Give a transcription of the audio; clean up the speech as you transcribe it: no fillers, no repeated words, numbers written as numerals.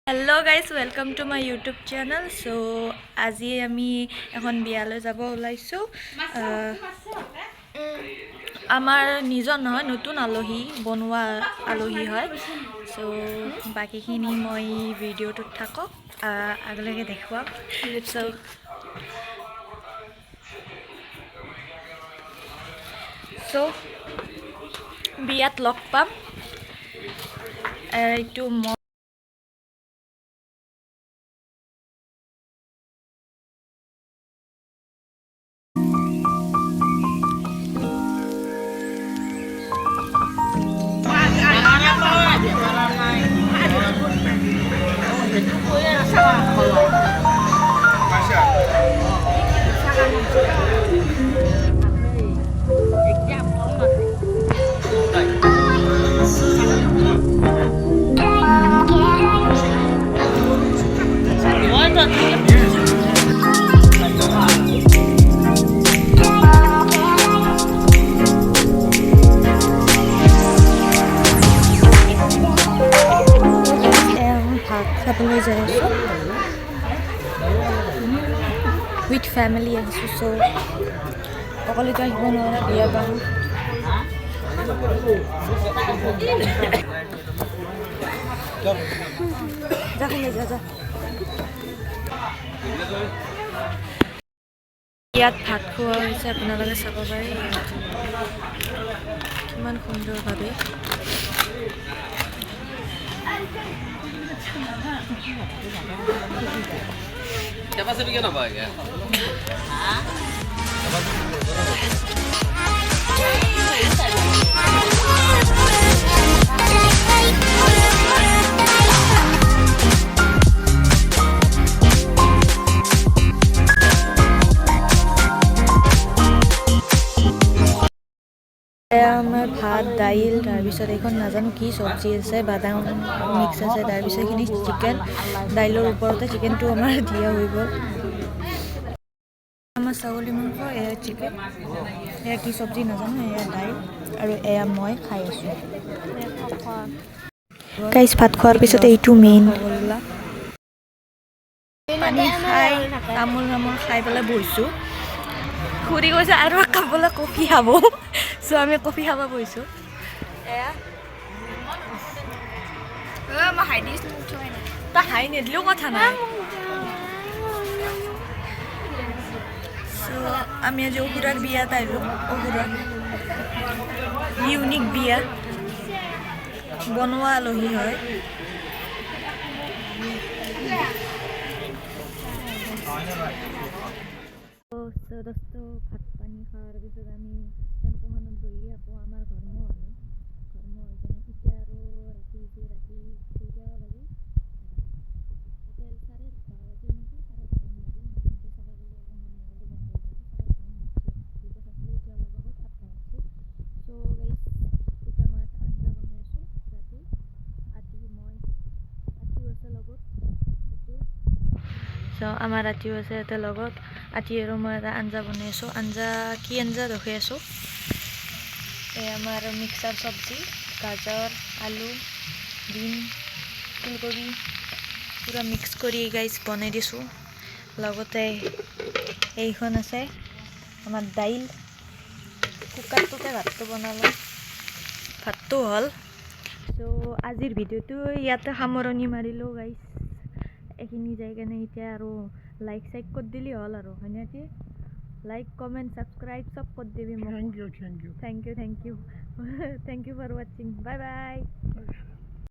Hello guys, welcome to my YouTube channel. So আজি আমি এখন বিয়ালৈ যাব ওলাইছো। আমাৰ নিজৰ নহয়, নতুন আলহী বনোৱা আলহী হয়। সো বাকিখিনি মই ভিডিঅ'টোত থাকক, আগলৈকে দেখুৱাম। সো বিয়াত লগ পাম। এইটো খাবলৈ যাই আছোঁ উইথ ফেমিলি আহিছোঁ। চ' অকলেতো আহিব নোৱাৰা বিয়া বাৰু। ইয়াত ভাত খোৱা হৈছে, আপোনালোকে চাব পাৰে কিমান সুন্দৰভাৱে। Siapa sih bikin apa ya? আমাৰ ভাত দাইল, তাৰপিছত এইখন নাজানো কি চব্জি আছে, বাদাম মিক্স আছে, তাৰপিছত এইখিনি চিকেন, দাইলৰ ওপৰতে চিকেনটো আমাৰ দিয়া হৈ গ'ল। আমাৰ ছাগলী মাংস, এয়া চিকেন, এয়া কি চব্জি নাজানো, এয়া দাইল আৰু এয়া মই খাই আছোঁ। গাইজ ভাত খোৱাৰ পিছত এইটো মেইন পানী খাই তামোল খাই পেলাই বহিছোঁ। খুৰী কৈছে আৰু খাবলৈ কফি খাব। চ' আমি কফি খাব বহিছোঁ। এয়া মই হাই দিছোঁ, তই হাই নিদিলেও কথা নাই। চ' আমি আজি অসুৰাৰ বিয়াত আহিলোঁ। অসুৰা ইউনিক বিয়া, বনোৱা আলহী হয়। ভাত পানী খোৱাৰ পিছত আমি টেম্পুখনত বহি আকৌ আমাৰ ঘৰমুৱা হ'লোঁ। ঘৰমুৱা হৈ কিনে এতিয়া আৰু ৰাতি কেইটা বাজি হোটেল 12:30 বাজি নেকি, 12:30 বাজি নতুনকৈ চাবা গ'লে অলপমান মোবাইলটো বন্ধ হৈ গ'ল। 12:30 বাজছে, দুটা চাইছিলোঁ এতিয়া অলপ আগত 8টা বাজছে। চ' গাইজ এতিয়া মই এটা আঞ্জা বনাই আছোঁ ৰাতি। আতিও আছে লগত। চ' আমাৰ আতিও আছে ইয়াতে লগত। আতি আৰু মই এটা আঞ্জা বনাই আছোঁ। আঞ্জা কি আঞ্জা দেখুৱাই আছোঁ। এই আমাৰ মিক্সাৰ চব্জি, গাজৰ, আলু, বিন, ফুলকবি পূৰা মিক্স কৰি গাইজ বনাই দিছোঁ। লগতে এইখন আছে আমাৰ দাইল, কুকাৰটোতে ভাতটো বনালোঁ, ভাতটো হ'ল। চ' আজিৰ ভিডিঅ'টো ইয়াতে সামৰণি মাৰিলোঁ গাইজ। এইখিনি যাই কেনে এতিয়া আৰু লাইক চাইক কৰি দিলি হ'ল আৰু হয়নে? কি লাইক কমেণ্ট ছাবস্ক্ৰাইব চব কৰি দিবি মোক। থেংক ইউ ফৰ ৱাচিং। Bye bye.